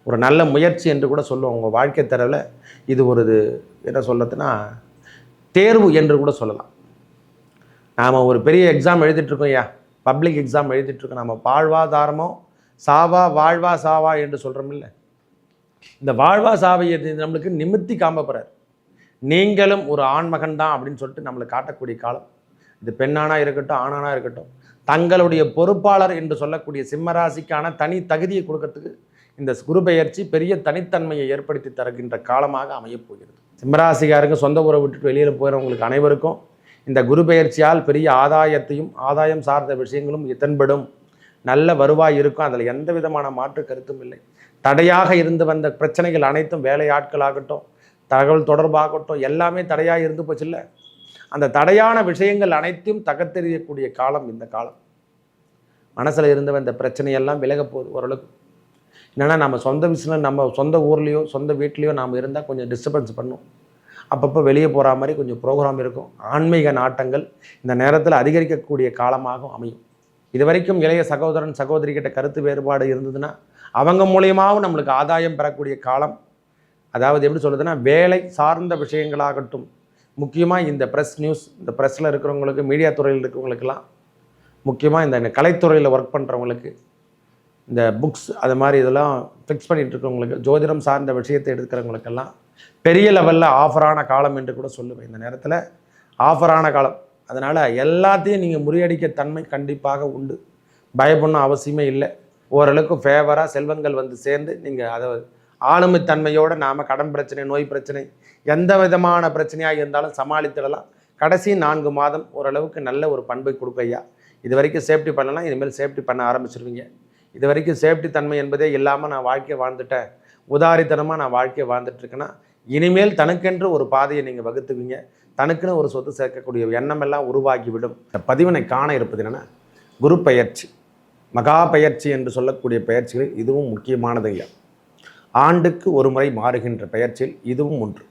ஒரு நல்ல முயற்சி என்று கூட சொல்லுவோம். உங்கள் வாழ்க்கை தரவில் இது ஒரு என்ன சொல்கிறதுனா தேர்வு என்று கூட சொல்லலாம். நாம் ஒரு பெரிய எக்ஸாம் எழுதிட்டுருக்கோம் ஐயா, பப்ளிக் எக்ஸாம் எழுதிட்டுருக்கோம். நம்ம வாழ்வாதாரமோ சாவா வாழ்வா சாவா என்று சொல்கிறோமில்ல, இந்த வாழ்வா சாவை நம்மளுக்கு நிமித்தி காம்பப்படுறார். நீங்களும் ஒரு ஆண்மகன் தான் அப்படின்னு சொல்லிட்டு நம்மளை காட்டக்கூடிய காலம் இது. பெண்ணானா இருக்கட்டும், ஆணானா இருக்கட்டும், தங்களுடைய பொறுப்பாளர் என்று சொல்லக்கூடிய சிம்மராசிக்கான தனி தகுதியை கொடுக்கறதுக்கு இந்த குரு பெயர்ச்சி பெரிய தனித்தன்மையை ஏற்படுத்தி தருகின்ற காலமாக அமையப்போகிறது. சிம்மராசிக்காரங்க சொந்த ஊரை விட்டுட்டு வெளியில் போகிறவங்களுக்கு அனைவருக்கும் இந்த குரு பெயர்ச்சியால் பெரிய ஆதாயத்தையும் ஆதாயம் சார்ந்த விஷயங்களும் தென்படும். நல்ல வருவாய் இருக்கும், அதில் எந்த விதமான மாற்று கருத்தும் இல்லை. தடையாக இருந்து வந்த பிரச்சனைகள் அனைத்தும் வேலையாட்களாகட்டும், தகவல் தொடர்பாகட்டும், எல்லாமே தடையாக இருந்து போச்சு இல்லை. அந்த தடையான விஷயங்கள் அனைத்தையும் தகர்த்தெறியக்கூடிய காலம் இந்த காலம். மனசில் இருந்து வந்த பிரச்சனையெல்லாம் விலக போகுது ஓரளவுக்கு. என்னென்னா நம்ம சொந்த விஷயம் நம்ம சொந்த ஊர்லேயோ சொந்த வீட்லேயோ நாம் இருந்தால் கொஞ்சம் டிஸ்டர்பன்ஸ் பண்ணும். அப்பப்போ வெளியே போகிற மாதிரி கொஞ்சம் ப்ரோக்ராம் இருக்கும். ஆன்மீக நாட்டங்கள் இந்த நேரத்தில் அதிகரிக்கக்கூடிய காலமாகவும் அமையும். இது வரைக்கும் இளைய சகோதரன் சகோதரிக்கிட்ட கருத்து வேறுபாடு இருந்ததுன்னா அவங்க மூலியமாகவும் நம்மளுக்கு ஆதாயம் பெறக்கூடிய காலம். அதாவது எப்படி சொல்லுதுன்னா, வேலை சார்ந்த விஷயங்களாகட்டும், முக்கியமாக இந்த ப்ரெஸ் நியூஸ், இந்த ப்ரெஸ்ஸில் இருக்கிறவங்களுக்கு, மீடியா துறையில் இருக்கிறவங்களுக்கெல்லாம், முக்கியமாக இந்த கலைத்துறையில் ஒர்க் பண்ணுறவங்களுக்கு, இந்த புக்ஸ் அது மாதிரி இதெல்லாம் ஃபிக்ஸ் பண்ணிகிட்டு இருக்கிறவங்களுக்கு, ஜோதிடம் சார்ந்த விஷயத்தை எடுக்கிறவங்களுக்கெல்லாம் பெரிய லெவலில் ஆஃபரான காலம் என்று கூட சொல்லுவேன். இந்த நேரத்தில் ஆஃபரான காலம். அதனால் எல்லாத்தையும் நீங்கள் முறியடிக்க தன்மை கண்டிப்பாக உண்டு. பயப்படணும் அவசியமே இல்லை. ஓரளவுக்கு ஃபேவராக செல்வங்கள் வந்து சேர்ந்து நீங்கள் அதை ஆளுமைத்தன்மையோடு நாம் கடன் பிரச்சனை, நோய் பிரச்சனை, எந்த விதமான பிரச்சனையாக இருந்தாலும் சமாளித்திடலாம். கடைசி 4 மாதம் ஓரளவுக்கு நல்ல ஒரு பண்பை கொடுக்கையா. இது வரைக்கும் சேஃப்டி பண்ணலாம், இனிமேல் சேஃப்டி பண்ண ஆரம்பிச்சிருவீங்க. இது வரைக்கும் சேஃப்டி தன்மை என்பதே இல்லாமல் நான் வாழ்க்கையை வாழ்ந்துட்டேன், உதாரித்தனமாக நான் வாழ்க்கையை வாழ்ந்துட்டுருக்கேன்னா, இனிமேல் தனக்கென்று ஒரு பாதையை நீங்கள் வகுத்துவீங்க. தனக்குன்னு ஒரு சொத்து சேர்க்கக்கூடிய எண்ணமெல்லாம் உருவாகிவிடும். இந்த பதிவினை காண இருப்பது என்னென்னா, குரு பெயர்ச்சி, மகா பெயர்ச்சி என்று சொல்லக்கூடிய பெயர்ச்சிகளில் இதுவும் முக்கியமானது ஐயா. ஆண்டுக்கு ஒரு முறை மாறுகின்ற பெயர்ச்சியில் இதுவும் ஒன்று.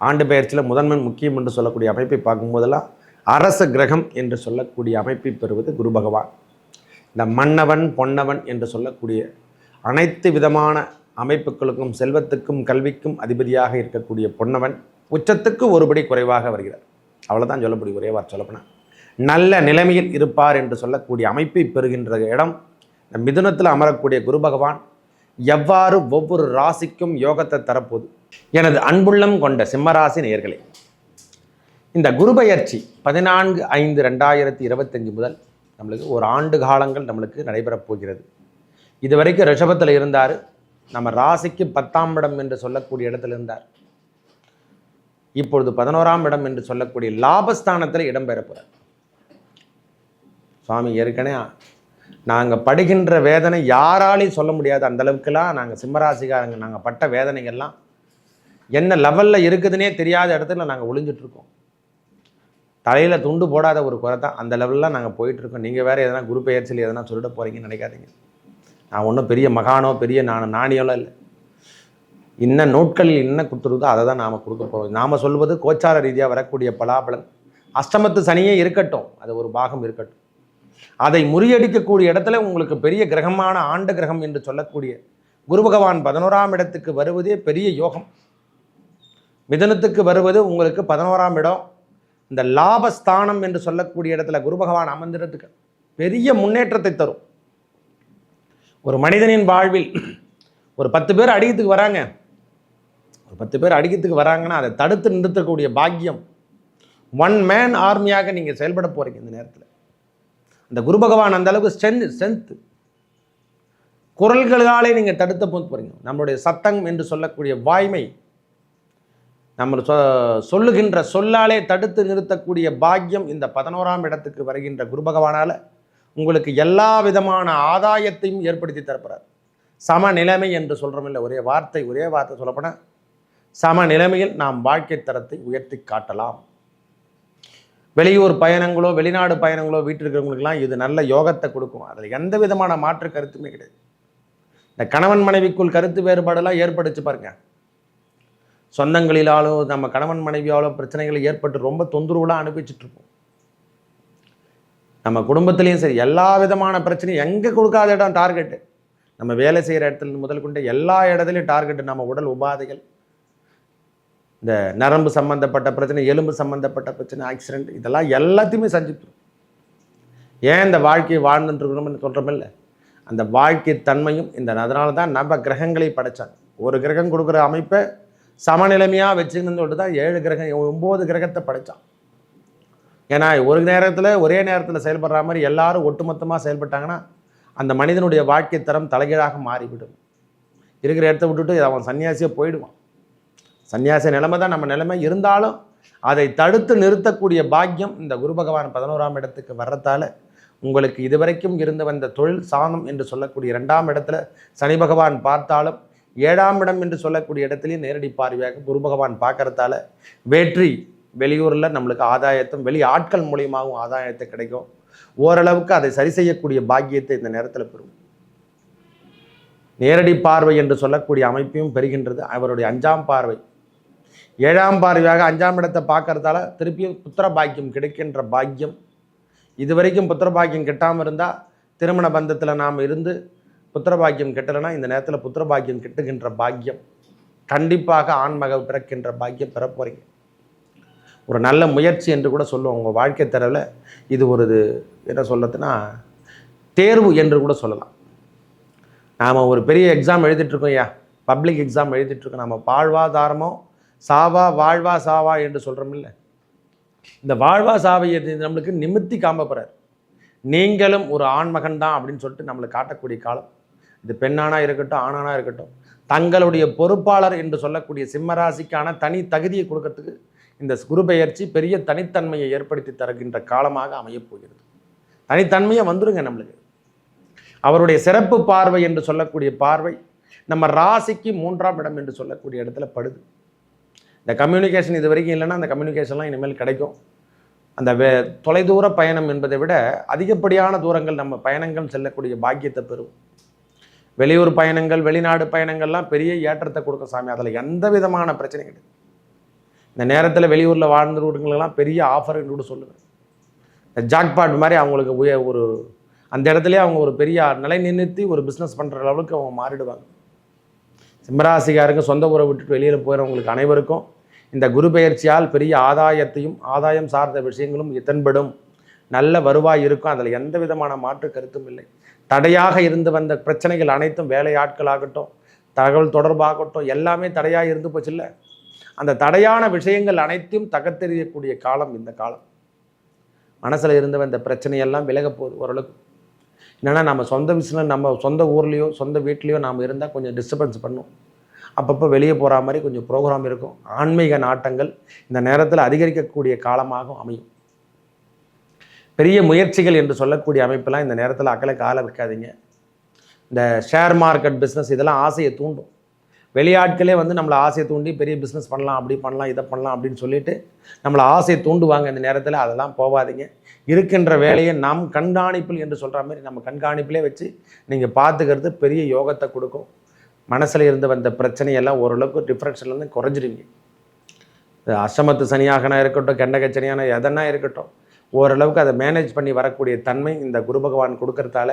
ஆண்டு பெயர்ச்சியில் முதன்மை முக்கியம் என்று சொல்லக்கூடிய அமைப்பை பார்க்கும்போதெல்லாம் அரச கிரகம் என்று சொல்லக்கூடிய அமைப்பை பெறுவது குரு பகவான். இந்த மன்னவன் பொன்னவன் என்று சொல்லக்கூடிய அனைத்து விதமான அமைப்புகளுக்கும் செல்வத்துக்கும் கல்விக்கும் அதிபதியாக இருக்கக்கூடிய பொன்னவன் உச்சத்துக்கு ஒருபடி குறைவாக வருகிறார். அவ்வளோதான் சொல்ல முடியும். ஒரே வார்த்தை சொல்லப்போனால் நல்ல நிலைமையில் இருப்பார் என்று சொல்லக்கூடிய அமைப்பை பெறுகின்ற இடம் இந்த மிதுனத்தில் அமரக்கூடிய குரு பகவான் எவ்வாறு ஒவ்வொரு ராசிக்கும் யோகத்தை தரப்போது. எனது அன்புள்ளம் கொண்ட சிம்மராசி நேயர்களே, இந்த குரு பெயர்ச்சி 14/5/2025 முதல் நம்மளுக்கு ஒரு ஆண்டு காலங்கள் நம்மளுக்கு நடைபெறப் போகிறது. இதுவரைக்கும் ரிஷபத்தில் இருந்தார், நம்ம ராசிக்கு 10ஆம் இடம் என்று சொல்லக்கூடிய இடத்துல இருந்தார். இப்பொழுது 11ஆம் இடம் என்று சொல்லக்கூடிய லாபஸ்தானத்தில் இடம்பெற போகிறார். சுவாமி, ஏற்கனவே நாங்கள் படுகின்ற வேதனை யாராலையும் சொல்ல முடியாது. அந்த அளவுக்குலாம் நாங்கள் சிம்மராசிக்காரங்க நாங்கள் பட்ட வேதனைகள்லாம் என்ன லெவலில் இருக்குதுன்னே தெரியாத இடத்துல நாங்கள் ஒளிஞ்சிட்ருக்கோம். தலையில் துண்டு போடாத ஒரு குறை தான். அந்த லெவலில் நாங்கள் போயிட்டுருக்கோம். நீங்கள் வேறு எதனா குரு பெயர்ச்சியில் எதனா சொல்லிட போகிறீங்கன்னு நினைக்காதீங்க. நான் ஒன்றும் பெரிய மகானோ பெரிய நாணயம்லாம் இல்லை. இன்னும் நோட்களில் என்ன கொடுத்துருதோ அதை தான் நாம் கொடுக்க போகிறோம். நாம் சொல்வது கோச்சார ரீதியாக வரக்கூடிய பலாபலன். அஷ்டமத்து சனியே இருக்கட்டும், அது ஒரு பாகம் இருக்கட்டும். அதை முறியடிக்கக்கூடிய இடத்துல உங்களுக்கு பெரிய கிரகமான ஆண்டு கிரகம் என்று சொல்லக்கூடிய குரு பகவான் 11ஆம் இடத்துக்கு வருவதே பெரிய யோகம். மிதுனத்துக்கு வருவது உங்களுக்கு 11ஆம் இடம். இந்த லாபஸ்தானம் என்று சொல்லக்கூடிய இடத்துல குரு பகவான் அமர்ந்திரத்துக்கு பெரிய முன்னேற்றத்தை தரும். ஒரு மனிதனின் வாழ்வில் ஒரு 10 பேர் அடிக்கிறதுக்கு வராங்க, ஒரு 10 பேர் அடிக்கிறதுக்கு வராங்கன்னா அதை தடுத்து நிறுத்தக்கூடிய பாக்கியம். 1 மேன் ஆர்மியாக நீங்கள் செயல்பட போகிறீங்க இந்த நேரத்தில். அந்த குரு பகவான் அந்த அளவுக்கு ஸ்ட்ரென்த் குரல்களாலே நீங்கள் தடுத்த போகிறீங்க. நம்மளுடைய சத்தம் என்று சொல்லக்கூடிய வாய்மை, நம்ம சொல்லுகின்ற சொல்லாலே தடுத்து நிறுத்தக்கூடிய பாக்கியம் இந்த 11ஆம் இடத்துக்கு வருகின்ற குரு பகவானால் உங்களுக்கு எல்லா விதமான ஆதாயத்தையும் ஏற்படுத்தி தரப்படுறார். சம நிலைமை என்று சொல்கிறோம் இல்லை, ஒரே வார்த்தை சொல்லப்போனால் சம நிலைமையில் நாம் வாழ்க்கை தரத்தை உயர்த்தி காட்டலாம். வெளியூர் பயணங்களோ வெளிநாடு பயணங்களோ வீட்டில் இருக்கிறவங்களுக்கெல்லாம் இது நல்ல யோகத்தை கொடுக்கும். அதில் எந்த விதமான மாற்று கருத்துமே கிடையாது. இந்த கணவன் மனைவிக்குள் கருத்து வேறுபாடெல்லாம் ஏற்படுச்சு பாருங்க. சொந்தங்களிலாலோ நம்ம கணவன் மனைவியாலோ பிரச்சனைகள் ஏற்பட்டு ரொம்ப தொந்தரவுலாம் அனுப்பிச்சிட்ருப்போம். நம்ம குடும்பத்துலேயும் சரி எல்லா விதமான பிரச்சனையும் எங்கே கொடுக்காத இடம் டார்கெட்டு. நம்ம வேலை செய்கிற இடத்துல முதல் கொண்டு எல்லா இடத்துலையும் டார்கெட். நம்ம உடல் உபாதைகள், இந்த நரம்பு சம்மந்தப்பட்ட பிரச்சனை, எலும்பு சம்மந்தப்பட்ட பிரச்சனை, ஆக்சிடென்ட், இதெல்லாம் எல்லாத்தையுமே சந்திப்போம். ஏன் இந்த வாழ்க்கையை வாழ்ந்துட்டுருக்கணும்னு சொல்கிறோமில்ல, அந்த வாழ்க்கை தன்மையும் அதனால தான் நம்ம கிரகங்களை படைச்சாங்க. ஒரு கிரகம் கொடுக்குற அமைப்பை சமநிலைமையாக வச்சுக்கணும்னு சொல்லிட்டு தான் 7 கிரகம் 9 கிரகத்தை படைத்தான். ஏன்னா ஒரு நேரத்தில் ஒரே நேரத்தில் செயல்படுற மாதிரி எல்லாரும் ஒட்டுமொத்தமாக செயல்பட்டாங்கன்னா அந்த மனிதனுடைய வாழ்க்கை தரம் தலைகீழாக மாறிவிடும். இருக்கிற இடத்த விட்டுட்டு அவன் சன்னியாசியாக போயிடுவான். சன்னியாசி நிலைமை தான் நம்ம நிலைமை. இருந்தாலும் அதை தடுத்து நிறுத்தக்கூடிய பாக்கியம் இந்த குரு பகவான் 11ஆம் இடத்துக்கு வர்றதால உங்களுக்கு இதுவரைக்கும் இருந்து வந்த தொழில் சாணம் என்று சொல்லக்கூடிய 2ஆம் இடத்துல சனி பகவான் பார்த்தாலும் 7ஆம் இடம் என்று சொல்லக்கூடிய இடத்துலையும் நேரடி பார்வையாக குரு பகவான் பார்க்கறதால வெற்றி, வெளியூரில் நம்மளுக்கு ஆதாயத்தும் வெளி ஆட்கள் மூலியமாகவும் ஆதாயத்தை கிடைக்கும். ஓரளவுக்கு அதை சரி செய்யக்கூடிய பாக்கியத்தை இந்த நேரத்தில் பெறும். நேரடி பார்வை என்று சொல்லக்கூடிய அமைப்பையும் பெறுகின்றது. அவருடைய 5ஆம் பார்வை 7ஆம் பார்வையாக 5ஆம் இடத்தை பார்க்கறதால திருப்பியும் புத்திர பாக்கியம் கிடைக்கின்ற பாக்கியம். இதுவரைக்கும் புத்திர பாக்கியம் கெட்டாமல் இருந்தால் திருமண பந்தத்தில் நாம் இருந்து புத்திர பாக்கியம் கெட்டலைன்னா இந்த நேரத்தில் புத்திர பாக்கியம் கெட்டுகின்ற பாக்கியம், கண்டிப்பாக ஆண்மக பிறக்கின்ற பாக்கியம் பெற போகிறீங்க. ஒரு நல்ல முயற்சி என்று கூட சொல்லுவோம். உங்கள் வாழ்க்கை தரவில் இது ஒரு என்ன சொல்கிறதுனா தேர்வு என்று கூட சொல்லலாம். நாம் ஒரு பெரிய எக்ஸாம் எழுதிட்டுருக்கோம் ஐயா, பப்ளிக் எக்ஸாம் எழுதிட்டுருக்கோம். நம்ம வாழ்வாதாரமோ சாவா வாழ்வா சாவா என்று சொல்கிறோமில்ல, இந்த வாழ்வா சாவை நம்மளுக்கு நிமித்தி காம்பப்படுறார். நீங்களும் ஒரு ஆண்மகன் தான் அப்படின்னு சொல்லிட்டு நம்மளுக்கு காட்டக்கூடிய காலம் இது. பெண்ணானா இருக்கட்டும், ஆணானா இருக்கட்டும், தங்களுடைய பொறுப்பாளர் என்று சொல்லக்கூடிய சிம்மராசிக்கான தனி தகுதியை கொடுக்கறதுக்கு இந்த குரு பெயர்ச்சி பெரிய தனித்தன்மையை ஏற்படுத்தி தருகின்ற காலமாக அமையப்போகிறது. தனித்தன்மையை வந்துருங்க நம்மளுக்கு. அவருடைய சிறப்பு பார்வை என்று சொல்லக்கூடிய பார்வை நம்ம ராசிக்கு 3ஆம் இடம் என்று சொல்லக்கூடிய இடத்துல படுது. இந்த கம்யூனிகேஷன் இது வரைக்கும் இல்லைன்னா அந்த கம்யூனிகேஷன்லாம் இனிமேல் கிடைக்கும். அந்த தொலைதூர பயணம் என்பதை விட அதிகப்படியான தூரங்கள் நம்ம பயணங்கள் செல்லக்கூடிய பாக்கியத்தை பெறும். வெளியூர் பயணங்கள், வெளிநாடு பயணங்கள்லாம் பெரிய ஏற்றத்தை கொடுக்க சாமி. அதில் எந்த விதமான பிரச்சனையும் கிடையாது. இந்த நேரத்தில் வெளியூரில் வாழ்ந்துருவங்களுக்கெல்லாம் பெரிய ஆஃபர் என்று கூட சொல்லுவேன். இந்த ஜாக்பாட் மாதிரி அவங்களுக்கு ஒரு அந்த இடத்துலேயே அவங்க ஒரு பெரிய நிலை நிறுத்தி ஒரு பிஸ்னஸ் பண்ணுற அளவுக்கு அவங்க மாறிடுவாங்க. சிம்மராசிக்காரங்க சொந்த ஊரை விட்டுட்டு வெளியில் போகிறவங்களுக்கு அனைவருக்கும் இந்த குரு பெயர்ச்சியால் பெரிய ஆதாயத்தையும் ஆதாயம் சார்ந்த விஷயங்களும் தென்படும். நல்ல வருவாய் இருக்கும். அதில் எந்த விதமான மாற்று கருத்தும் இல்லை. தடையாக இருந்து வந்த பிரச்சனைகள் அனைத்தும் வேலையாட்களாகட்டும், தகவல் தொடர்பாகட்டும், எல்லாமே தடையாக இருந்து போச்சு இல்லை. அந்த தடையான விஷயங்கள் அனைத்தையும் தகர்த்தெறியக்கூடிய காலம் இந்த காலம். மனசில் இருந்து வந்த பிரச்சனையெல்லாம் விலக போகுது ஓரளவுக்கு. என்னென்னா நம்ம சொந்த பிஸ்னஸ், நம்ம சொந்த ஊர்லேயோ சொந்த வீட்லேயோ நாம் இருந்தால் கொஞ்சம் டிஸ்டர்பன்ஸ் பண்ணும். அப்பப்போ வெளியே போகிற மாதிரி கொஞ்சம் ப்ரோக்ராம் இருக்கும். ஆன்மீக நாட்டங்கள் இந்த நேரத்தில் அதிகரிக்கக்கூடிய காலமாகவும் அமையும். பெரிய முயற்சிகள் என்று சொல்லக்கூடிய அமைப்பெல்லாம் இந்த நேரத்தில் அக்கலை கால வைக்காதீங்க. இந்த ஷேர் மார்க்கெட் பிஸ்னஸ் இதெல்லாம் ஆசையை தூண்டும். வெளியாட்களே நம்மளை ஆசையை தூண்டி பெரிய பிஸ்னஸ் பண்ணலாம், அப்படி பண்ணலாம், இதை பண்ணலாம் அப்படின்னு சொல்லிட்டு நம்மளை ஆசையை தூண்டுவாங்க. இந்த நேரத்தில் அதெல்லாம் போகாதீங்க. இருக்கின்ற வேலையை நாம் கண்காணிப்பில் என்று சொல்கிற மாதிரி நம்ம கண்காணிப்பிலே வச்சு நீங்கள் பார்த்துக்கிறது பெரிய யோகத்தை கொடுக்கும். மனசில் இருந்து வந்த பிரச்சனையெல்லாம் ஓரளவுக்கு டிஃப்ரென்ஸ்லேருந்து குறைஞ்சிடுவீங்க. அஷ்டமத்து சனியாகனா இருக்கட்டும், கெண்டக சனியான எதனா இருக்கட்டும், ஓரளவுக்கு அதை மேனேஜ் பண்ணி வரக்கூடிய தன்மை இந்த குரு பகவான் கொடுக்கறதால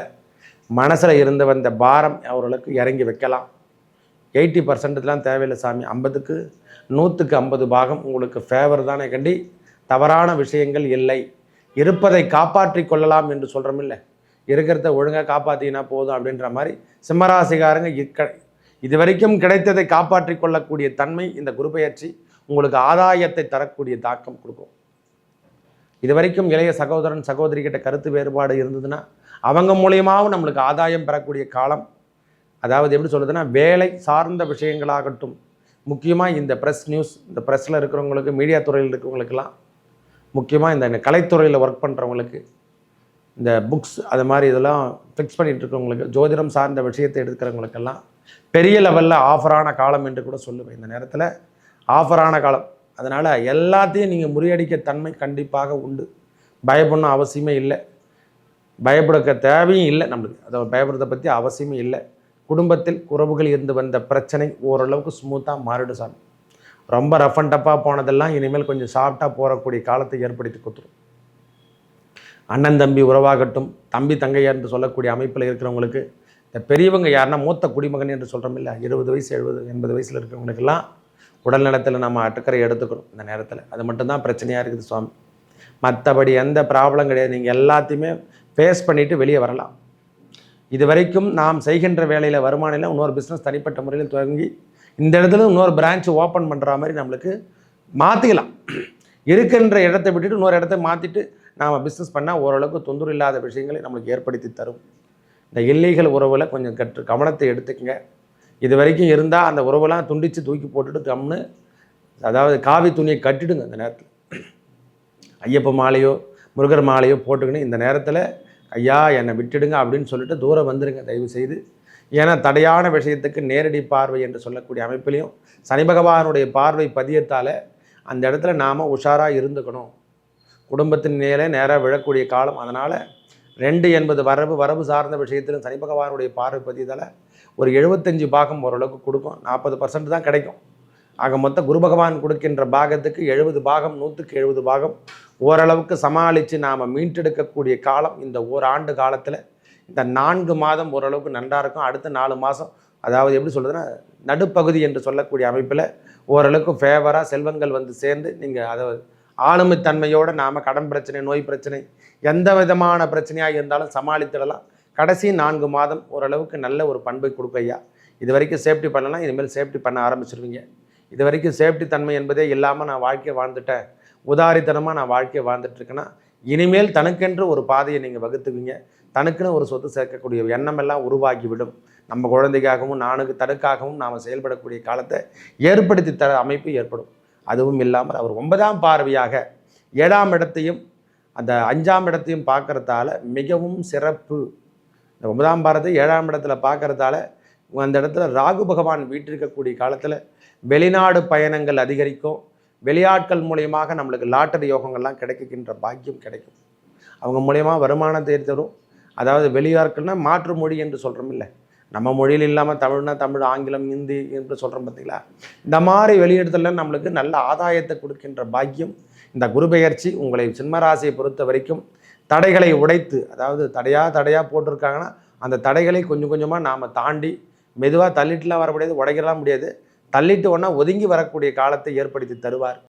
மனசில் இருந்து வந்த பாரம் ஓரளவுக்கு இறங்கி வைக்கலாம். 80% தேவையில்லை சாமி. 50க்கு 100க்கு 50 பாகம் உங்களுக்கு ஃபேவர் தானே கண்டி. தவறான விஷயங்கள் இல்லை. இருப்பதை காப்பாற்றி கொள்ளலாம் என்று சொல்கிறோமில்ல, இருக்கிறத ஒழுங்காக காப்பாற்றினா போதும் அப்படின்ற மாதிரி சிம்மராசிகாரங்க இது வரைக்கும் கிடைத்ததை காப்பாற்றி கொள்ளக்கூடிய தன்மை இந்த குரு பெயர்ச்சி உங்களுக்கு ஆதாயத்தை தரக்கூடிய தாக்கம் கொடுக்கும். இது வரைக்கும் இளைய சகோதரன் சகோதரிகிட்ட கருத்து வேறுபாடு இருந்ததுன்னா அவங்க மூலியமாகவும் நம்மளுக்கு ஆதாயம் பெறக்கூடிய காலம். அதாவது எப்படி சொல்லுதுன்னா, வேலை சார்ந்த விஷயங்களாகட்டும், முக்கியமாக இந்த ப்ரெஸ் நியூஸ், இந்த ப்ரெஸ்ஸில் இருக்கிறவங்களுக்கு, மீடியா துறையில் இருக்கிறவங்களுக்கெல்லாம், முக்கியமாக இந்த கலைத்துறையில் ஒர்க் பண்ணுறவங்களுக்கு, இந்த புக்ஸ் அது மாதிரி இதெல்லாம் ஃபிக்ஸ் பண்ணிகிட்டு இருக்கிறவங்களுக்கு, ஜோதிடம் சார்ந்த விஷயத்தை எடுக்கிறவங்களுக்கெல்லாம் பெரிய லெவலில் ஆஃபரான காலம் என்று கூட சொல்லுவேன். இந்த நேரத்தில் ஆஃபரான காலம். அதனால் எல்லாத்தையும் நீங்கள் முறியடிக்க தன்மை கண்டிப்பாக உண்டு. பயப்படணும் அவசியமே இல்லை, பயப்பட தேவையும் இல்லை நம்மளுக்கு. அதை பயப்படுறதை பற்றி அவசியமே இல்லை. குடும்பத்தில் உறவுகள் இருந்து வந்த பிரச்சனை ஓரளவுக்கு ஸ்மூத்தாக மாறிடு சாமி. ரொம்ப ரஃப் அண்ட் டப்பாக போனதெல்லாம் இனிமேல் கொஞ்சம் சாஃப்டாக போகக்கூடிய காலத்தை ஏற்படுத்தி கொடுத்துரும். அண்ணன் தம்பி உறவாகட்டும், தம்பி தங்கையார் என்று சொல்லக்கூடிய அமைப்பில் இருக்கிறவங்களுக்கு இந்த பெரியவங்க யாருன்னா மூத்த குடிமகன் என்று சொல்கிறோம் இல்லை, 70 வயசு 70 80 வயசில் இருக்கிறவங்களுக்கெல்லாம் உடல் நலத்தில் நம்ம அக்கறை எடுத்துக்கணும் இந்த நேரத்தில். அது மட்டும்தான் பிரச்சனையாக இருக்குது சுவாமி. மற்றபடி எந்த ப்ராப்ளம் கிடையாது. நீங்கள் எல்லாத்தையுமே ஃபேஸ் பண்ணிவிட்டு வெளியே வரலாம். இது வரைக்கும் நாம் செய்கின்ற வேலையில் வருமானம் இன்னொரு பிஸ்னஸ் தனிப்பட்ட முறையில் தொடங்கி இந்த இடத்துல இன்னொரு பிரான்ச் ஓப்பன் பண்ணுற மாதிரி நம்மளுக்கு மாற்றிக்கலாம். இருக்கின்ற இடத்தை விட்டுட்டு இன்னொரு இடத்த மாற்றிட்டு நாம் பிஸ்னஸ் பண்ணால் ஓரளவுக்கு தொந்தரவு இல்லாத விஷயங்களை நம்மளுக்கு ஏற்படுத்தி தரும். இந்த இல்லீகல் உறவில் கொஞ்சம் கவனத்தை எடுத்துக்கங்க. இது வரைக்கும் இருந்தால் அந்த உறவெல்லாம் துண்டித்து தூக்கி போட்டுட்டு கம்னு, அதாவது காவி துணியை கட்டிடுங்க. இந்த நேரத்தில் ஐயப்ப மாலையோ முருகர் மாலையோ போட்டுக்கின்னு இந்த நேரத்தில் ஐயா என்னை விட்டுடுங்க அப்படின்னு சொல்லிட்டு தூரம் வந்துடுங்க தயவு செய்து. ஏன்னா தடையான விஷயத்துக்கு நேரடி பார்வை என்று சொல்லக்கூடிய அமைப்பிலையும் சனி பகவானுடைய பார்வை பதியத்தால் அந்த இடத்துல நாம் உஷாராக இருந்துக்கணும். குடும்பத்தின் மேலே நேராக விழக்கூடிய காலம். அதனால் 2 என்பது வரவு சார்ந்த விஷயத்திலும் சனி பகவானுடைய பார்வை பதியதால் ஒரு 75 பாகம் ஓரளவுக்கு கொடுக்கும். 40% தான் கிடைக்கும். ஆக மொத்தம் குரு பகவான் கொடுக்கின்ற பாகத்துக்கு 70 பாகம், 100க்கு 70 பாகம் ஓரளவுக்கு சமாளித்து நாம் மீட்டெடுக்கக்கூடிய காலம் இந்த ஓராண்டு காலத்தில். இந்த 4 மாதம் ஓரளவுக்கு நன்றாக இருக்கும். அடுத்த 4 மாதம், அதாவது எப்படி சொல்கிறதுன்னா நடுப்பகுதி என்று சொல்லக்கூடிய அமைப்பில் ஓரளவுக்கு ஃபேவராக செல்வங்கள் வந்து சேர்ந்து நீங்கள் அதை ஆளுமைத்தன்மையோடு நாம் கடன் பிரச்சனை, நோய் பிரச்சனை, எந்த விதமான பிரச்சனையாக இருந்தாலும் சமாளித்திடலாம். கடைசி 4 மாதம் ஓரளவுக்கு நல்ல ஒரு பண்பை கொடுக்க ஐயா. இது வரைக்கும் சேஃப்டி பண்ணலாம், இனிமேல் சேஃப்டி பண்ண ஆரம்பிச்சிருவீங்க. இது வரைக்கும் சேஃப்டி தன்மை என்பதே இல்லாமல் நான் வாழ்க்கையை வாழ்ந்துட்டேன், உதாரித்தனமாக நான் வாழ்க்கையை வாழ்ந்துட்டுருக்கேன்னா இனிமேல் தனக்கென்று ஒரு பாதையை நீங்கள் வகுத்துவீங்க. தனக்குன்னு ஒரு சொத்து சேர்க்கக்கூடிய எண்ணம் எல்லாம் உருவாகிவிடும். நம்ம குழந்தைக்காகவும் தனக்காகவும் நாம் செயல்படக்கூடிய காலத்தை ஏற்படுத்தி தர அமைப்பு ஏற்படும். அதுவும் இல்லாமல் அவர் 9ஆம் பார்வையாக 7ஆம் இடத்தையும் அந்த 5ஆம் இடத்தையும் பார்க்கறதால மிகவும் சிறப்பு. இந்த 9ஆம் பாரத்தை 7ஆம் இடத்துல பார்க்கறதால அந்த இடத்துல ராகு பகவான் வீட்டிருக்கக்கூடிய காலத்தில் வெளிநாடு பயணங்கள் அதிகரிக்கும். வெளியாட்கள் மூலியமாக நம்மளுக்கு லாட்டரி யோகங்கள்லாம் கிடைக்கின்ற பாக்கியம் கிடைக்கும். அவங்க மூலியமாக வருமானத்தை தரும். அதாவது வெளியாட்கள்னால் மாற்று மொழி என்று சொல்கிறோம் இல்லை, நம்ம மொழியில் இல்லாமல் தமிழ்னா தமிழ், ஆங்கிலம், ஹிந்தி என்று சொல்கிறோம் பார்த்தீங்களா. இந்த மாதிரி வெளியிடத்துல நம்மளுக்கு நல்ல ஆதாயத்தை கொடுக்கின்ற பாக்கியம் இந்த குரு பெயர்ச்சி உங்களை சிம்மராசியை பொறுத்த வரைக்கும் தடைகளை உடைத்து, அதாவது தடையாக போட்டிருக்காங்கன்னா அந்த தடைகளை கொஞ்சம் கொஞ்சமாக நாம் தாண்டி மெதுவாக தள்ளிட்டுலாம் வர முடியாது, உடைக்கலாம் முடியாது, தள்ளிட்டு ஒன்றா ஒதுங்கி வரக்கூடிய காலத்தை ஏற்படுத்தி தருவார்.